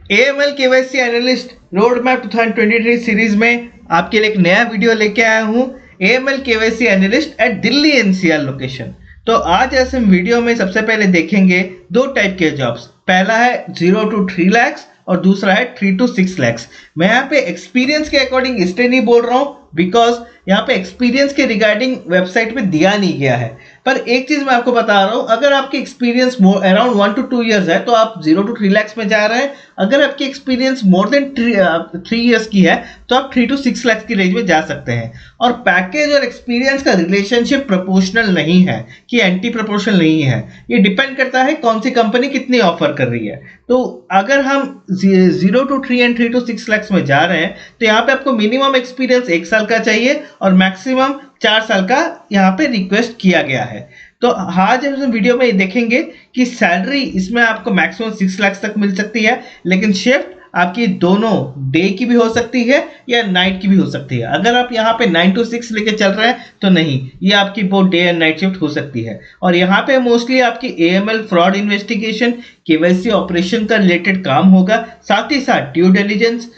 AML KYC analyst road map 2023 series में आपके लिए एक नया वीडियो लेके आया हूं। AML KYC analyst eight Delhi NCR location. तो आज ऐसे वीडियो में सबसे पहले देखेंगे दो टाइप के जॉब्स। पहला है 0 to 3 lakhs और दूसरा है 3 to 6 lakhs। मैं यहाँ पे एक्सपीरियंस के अकॉर्डिंग इसलिए नहीं बोल रहा हूँ बिकॉज यहाँ पे एक्सपीरियंस के रिगार्डिंग वेबसाइट पे दिया नहीं गया है। पर एक चीज मैं आपको बता रहा हूँ, अगर आपकी एक्सपीरियंस अराउंड 1 to 2 years है तो आप 0 to 3 lakhs में जा रहे हैं। अगर आपकी एक्सपीरियंस मोर देन 3 years की है तो आप 3 to 6 lakhs की रेंज में जा सकते हैं। और पैकेज और एक्सपीरियंस का रिलेशनशिप प्रोपोर्शनल नहीं है कि एंटी प्रोपोर्शनल नहीं है। ये डिपेंड करता है कौन सी कंपनी कितनी ऑफर कर रही है। तो अगर हम 0 to 3 and 3 to 6 lakhs में जा रहे हैं तो यहाँ पे आपको मिनिमम एक्सपीरियंस 1 साल का चाहिए और मैक्सिमम 4 साल का यहाँ पे रिक्वेस्ट किया गया है। तो आज हम वीडियो में देखेंगे कि सैलरी इसमें आपको मैक्सिमम 6 लाख तक मिल सकती है, लेकिन शिफ्ट आपकी दोनों डे की भी हो सकती है या नाइट की भी हो सकती है। अगर आप यहाँ पे 9 to 6 लेके चल रहे हैं तो नहीं, ये आपकी बहुत डे एंड नाइट शिफ्ट हो सकती है। और यहाँ पे मोस्टली आपकी AML fraud investigation, KYC operation का रिलेटेड काम होगा, साथ ही साथ due diligence,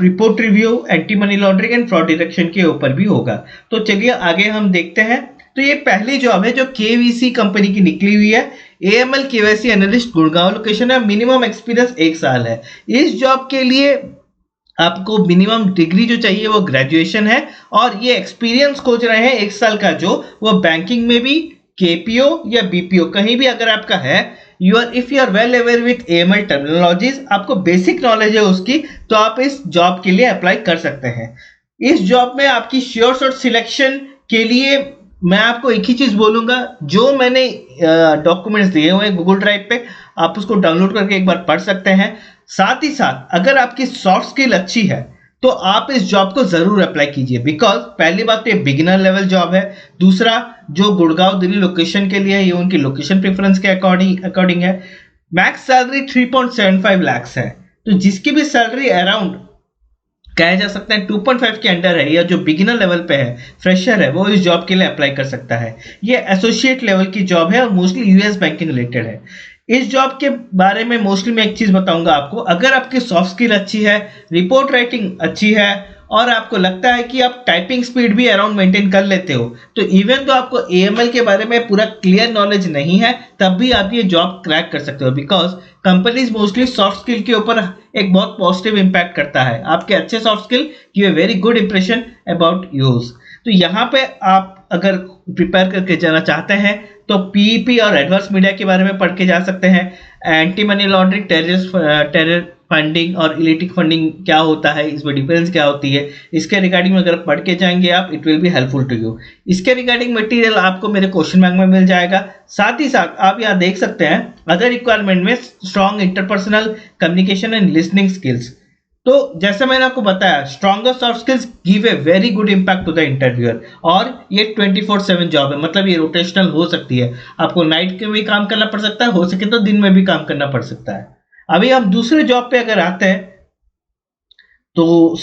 report review, anti money laundering and fraud detection के ऊपर भी होगा। तो चलिए आगे हम देखते हैं। तो ये पहली जॉब है जो KVC कंपनी की निकली हुई है। AML KYC analyst Gurgaon location है। मिनिमम एक्सपीरियंस 1 साल है। इस जॉब के लिए आपको मिनिमम डिग्री जो चाहिए वो ग्रेजुएशन है और ये एक्सपीरियंस खोज रहे हैं 1 साल का, जो वो बैंकिंग में भी, KPO या BPO कहीं भी अगर आपका है। If you are well aware with AML terminologies, आपको बेसिक नॉलेज है उसकी, तो आप इस जॉब के लिए अप्लाई कर सकते हैं। इस जॉब में आपकी श्योर शॉट सिलेक्शन के लिए मैं आपको एक ही चीज बोलूंगा, जो मैंने डॉक्यूमेंट्स दिए हुए हैं गूगल ड्राइव पे, आप उसको डाउनलोड करके एक बार पढ़ सकते हैं। साथ ही साथ अगर आपकी सॉफ्ट स्किल अच्छी है तो आप इस जॉब को जरूर अप्लाई कीजिए, बिकॉज पहली बात तो ये बिगिनर लेवल जॉब है। दूसरा, जो गुड़गांव दिल्ली लोकेशन के लिए है, ये उनकी लोकेशन प्रेफरेंस के अकॉर्डिंग है। मैक्स सैलरी 3.75 lakhs है, तो जिसकी भी सैलरी अराउंड कहा जा सकता है 2.5 के अंडर है या जो बिगिनर लेवल पे है, फ्रेशर है, वो इस जॉब के लिए अप्लाई कर सकता है। ये एसोसिएट लेवल की जॉब है और मोस्टली यूएस बैंकिंग रिलेटेड है। इस जॉब के बारे में मोस्टली मैं एक चीज बताऊंगा आपको, अगर आपकी सॉफ्ट स्किल अच्छी है, रिपोर्ट राइटिंग अच्छी है और आपको लगता है कि आप टाइपिंग स्पीड भी अराउंड मेंटेन कर लेते हो, तो इवन तो आपको AML के बारे में पूरा क्लियर नॉलेज नहीं है तब भी आप ये जॉब क्रैक कर सकते हो, because companies mostly soft skill के ऊपर एक बहुत पॉजिटिव इंपैक्ट करता है। आपके अच्छे soft skill give a very good impression about use. तो यहाँ पे आप अगर प्रिपेयर करके जाना चाहते हैं तो PEP और एडवर्स मीडिया के बारे में पढ़ के जा सकते हैं। Anti money laundering, terror funding और इलिटिक फंडिंग क्या होता है, इसमें डिफरेंस क्या होती है, इसके रिगार्डिंग अगर पढ़ के जाएंगे आप, it will be helpful to you. इसके रिगार्डिंग मटेरियल आपको मेरे क्वेश्चन बैंक में मिल जाएगा। साथ ही साथ आप यहाँ देख सकते हैं अदर रिक्वायरमेंट में strong interpersonal communication and listening skills. तो जैसे मैंने आपको बताया, stronger soft skills give a very good impact to the interviewer. और ये 24/7 जॉब है, मतलब ये रोटेशनल हो सकती है। आपको नाइट के भी काम करना पड़ सकता है, हो सके तो दिन में भी काम करना पड़ सकता है। अभी हम दूसरे जॉब पे अगर आते हैं तो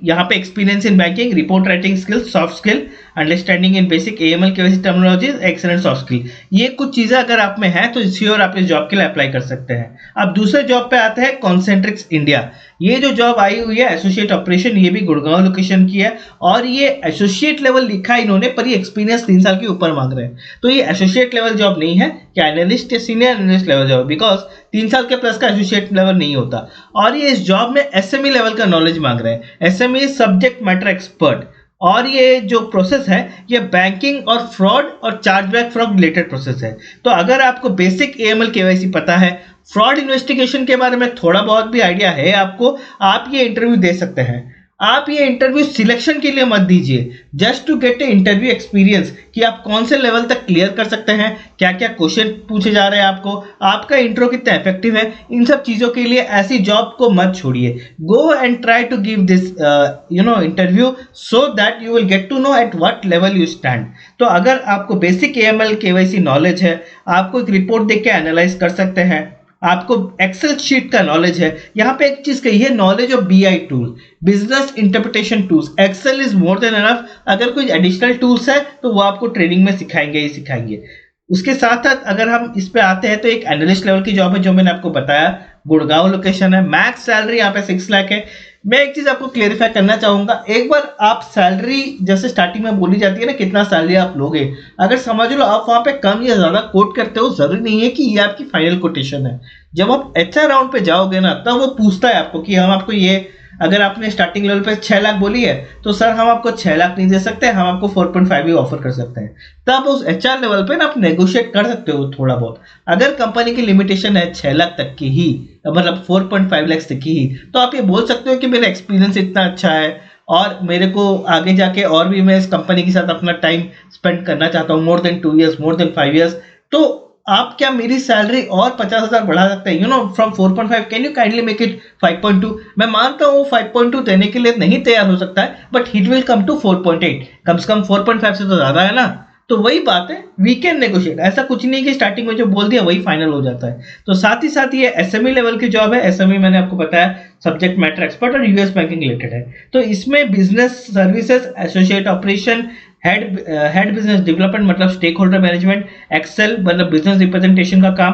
यहाँ पे experience in banking, report writing skills, soft skill, understanding in basic AML KYC terminologies, excellent soft skill, ये कुछ चीजें अगर आप में है तो श्योर आप इस जॉब के लिए अप्लाई कर सकते हैं। अब दूसरे जॉब पे आते हैं, कॉन्सेंट्रिक्स इंडिया। ये जो जॉब आई हुई है एसोसिएट ऑपरेशन, ये भी गुड़गांव लोकेशन की है और ये एसोसिएट लेवल लिखा है इन्होंने, पर ये एक्सपीरियंस 3 साल के ऊपर मांग रहे हैं। तो ये एसोसिएट लेवल जॉब नहीं है, क्या एनालिस्ट या senior analyst level job, because 3 साल के प्लस का एसोसिएट लेवल नहीं होता। और ये इस जॉब में SME लेवल का नॉलेज मांग रहे हैं, SME सब्जेक्ट मैटर एक्सपर्ट। और ये जो प्रोसेस है ये बैंकिंग और फ्रॉड और चार्जबैक फ्रॉड रिलेटेड प्रोसेस है। तो अगर आपको बेसिक AML KYC पता है, फ्रॉड इन्वेस्टिगेशन के बारे में थोड़ा बहुत भी आइडिया है आपको, आप ये इंटरव्यू दे सकते हैं। आप ये इंटरव्यू सिलेक्शन के लिए मत दीजिए, just to get a interview experience कि आप कौन से लेवल तक क्लियर कर सकते हैं, क्या क्या क्वेश्चन पूछे जा रहे हैं आपको, आपका इंट्रो कितना इफेक्टिव है। इन सब चीजों के लिए ऐसी जॉब को मत छोड़िए। Go and try to give this interview so that you will get to know at what level you stand. तो अगर आपको बेसिक AML KYC नॉलेज है, आपको एक रिपोर्ट देख के एनालाइज कर सकते हैं, आपको एक्सेल शीट का नॉलेज है। यहाँ पे एक चीज कही है, knowledge of BI tool, business interpretation tools, excel is more than enough. अगर कोई एडिशनल टूल्स है तो वो आपको ट्रेनिंग में सिखाएंगे ही सिखाएंगे। उसके साथ साथ अगर हम इस पे आते हैं तो एक एनालिस्ट लेवल की जॉब है जो मैंने आपको बताया, गुड़गांव लोकेशन है। मैक्स सैलरी यहाँ पे 6 लाख है। मैं एक चीज आपको क्लेरिफाई करना चाहूंगा, एक बार आप सैलरी जैसे स्टार्टिंग में बोली जाती है ना कितना सैलरी आप लोगे, अगर समझ लो आप वहां पे कम या ज्यादा कोट करते हो, जरूरी नहीं है कि ये आपकी फाइनल कोटेशन है। जब आप एचआर राउंड पे जाओगे ना तब वो पूछता है आपको कि हम आपको ये, अगर आपने स्टार्टिंग लेवल पे 6 लाख बोली है तो सर हम आपको 6 लाख नहीं दे सकते, हम आपको 4.5 भी ऑफर कर सकते हैं। तब उस एचआर लेवल पे ना आप नेगोशिएट कर सकते हो थोड़ा बहुत। अगर कंपनी की लिमिटेशन है 6 लाख तक की ही, मतलब 4.5 लाख तक की ही, तो आप ये बोल सकते हो कि मेरा एक्सपीरियंस इतना अच्छा है और मेरे को आगे जाके और भी मैं इस कंपनी के साथ अपना टाइम स्पेंड करना चाहता हूँ, more than 2 years, more than 5 years, तो आप क्या मेरी सैलरी और 50,000 बढ़ा सकते हैं, from 4.5 can you kindly make it 5.2। मैं मानता हूँ 5.2 देने के लिए नहीं तैयार हो सकता है, but it will come to 4.8, कम से कम 4.5 से तो ज्यादा है ना। तो वही बात है, वी कैन नेगोशिएट, ऐसा कुछ नहीं कि स्टार्टिंग में जो बोल दिया वही फाइनल हो जाता है। तो साथ ही साथ ये एसएमई लेवल की जॉब है। एसएमई मैंने आपको बताया सब्जेक्ट मैटर एक्सपर्ट और यूएस बैंकिंग रिलेटेड है। तो इसमें business services, associate operation, head business development मतलब स्टेक होल्डर मैनेजमेंट, एक्सेल मतलब बिजनेस रिप्रेजेंटेशन का काम,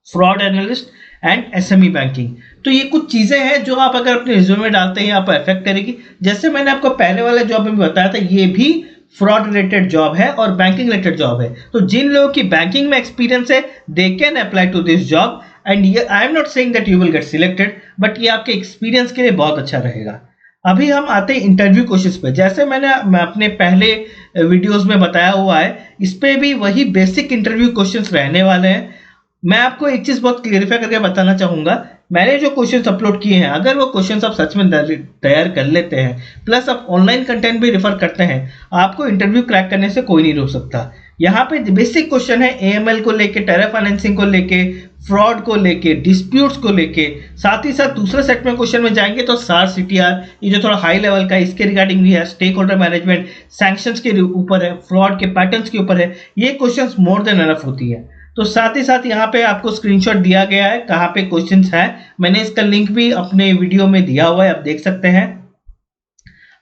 fraud analyst and SME banking. तो ये कुछ चीजें हैं जो आप अगर अपने रिज्यूमे में डालते हैं आपको अफेक्ट करेगी। जैसे मैंने आपको पहले वाले जॉब में बताया था, ये भी फ्रॉड रिलेटेड जॉब है और बैंकिंग रिलेटेड जॉब है। तो जिन लोगों की बैंकिंग में एक्सपीरियंस है they can apply to this job, and I am not saying that you will get selected, but ये आपके एक्सपीरियंस के लिए बहुत अच्छा रहेगा। अभी हम आते हैं इंटरव्यू क्वेश्चंस पे। जैसे मैं अपने पहले वीडियोस में बताया हुआ है, इस पे भी वही बेसिक इंटरव्यू क्वेश्चंस रहने वाले हैं। मैं आपको एक चीज बहुत क्लियरिफाई करके बताना चाहूंगा, मैंने जो क्वेश्चंस अपलोड किए हैं अगर वो क्वेश्चंस आप सच में तैयार कर लेते हैं, प्लस आप ऑनलाइन कंटेंट भी रेफर करते हैं, आपको इंटरव्यू क्रैक करने से कोई नहीं रोक सकता। यहाँ पे बेसिक क्वेश्चन है एएमएल को लेके, टेरर फाइनेंसिंग को लेके, फ्रॉड को लेके, डिस्प्यूट्स को लेके। साथ ही साथ दूसरे सेट में क्वेश्चन में जाएंगे तो सार सीटीआर, ये जो थोड़ा हाई लेवल का है, इसके रिगार्डिंग भी है, स्टेक होल्डर मैनेजमेंट, सैंक्शंस के ऊपर है, फ्रॉड के पैटर्न्स के ऊपर है। ये क्वेश्चंस मोर देन एनफ होती है। तो साथ ही साथ यहाँ पे आपको स्क्रीनशॉट दिया गया है कहाँ पे क्वेश्चंस है, मैंने इसका लिंक भी अपने वीडियो में दिया हुआ है, आप देख सकते हैं।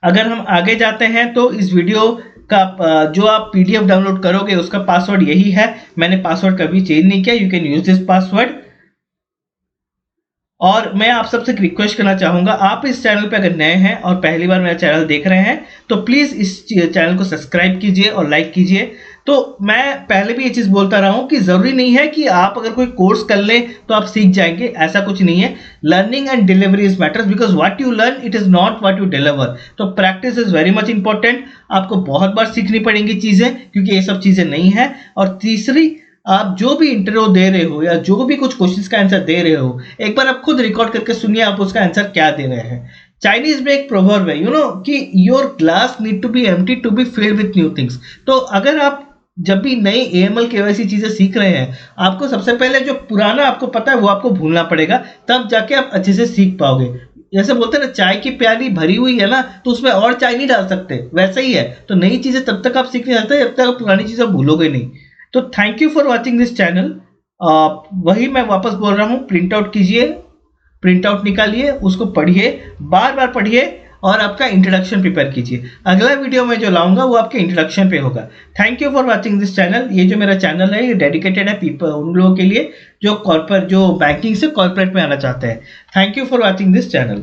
अगर हम आगे जाते हैं तो इस वीडियो का जो आप पीडीएफ डाउनलोड करोगे उसका पासवर्ड यही है, मैंने पासवर्ड कभी चेंज नहीं किया, you can use this password. और मैं आप सबसे रिक्वेस्ट करना चाहूंगा, आप इस चैनल पे अगर नए हैं और पहली बार मेरा चैनल देख रहे हैं तो प्लीज इस चैनल को सब्सक्राइब कीजिए और लाइक कीजिए। तो मैं पहले भी ये चीज बोलता रहा हूं कि जरूरी नहीं है कि आप अगर कोई कोर्स कर लें तो आप सीख जाएंगे, ऐसा कुछ नहीं है। Learning and delivery is matters, because what you learn it is not what you deliver. तो practice is very much important. आपको बहुत बार सीखनी पड़ेंगी चीजें, क्योंकि ये सब चीजें नहीं है। और तीसरी, आप जो भी इंटरव्यू दे रहे हो या जो भी कुछ क्वेश्चंस का आंसर दे रहे हो, एक बार आप खुद रिकॉर्ड करके सुनिए आप उसका आंसर क्या दे रहे हैं। चाइनीज में एक प्रोवर्ब है कि your glass need to be empty to be filled with new things. तो अगर आप जब भी नई एएमएल केवाईसी चीजें सीख रहे हैं, आपको सबसे पहले जो पुराना आपको पता है वो आपको भूलना पड़ेगा, तब जाके आप अच्छे से सीख पाओगे। जैसे बोलते हैं ना, चाय की प्याली भरी हुई है ना तो उसमें और चाय नहीं डाल सकते, वैसा ही है। तो नई चीजें तब तक आप सीख नहीं सकते जब तक आप पुरानी चीजें भूलोगे नहीं। तो thank you for watching this channel. वही मैं वापस बोल रहा हूँ, प्रिंट आउट कीजिए, प्रिंट आउट निकालिए, उसको पढ़िए, बार बार पढ़िए और आपका इंट्रोडक्शन प्रिपेयर कीजिए। अगला वीडियो में जो लाऊंगा वो आपके इंट्रोडक्शन पे होगा। Thank you for watching this channel. ये जो मेरा चैनल है ये डेडिकेटेड है पीपल, उन लोगों के लिए जो बैंकिंग से कॉर्पोरेट में आना चाहते हैं। Thank you for watching this channel.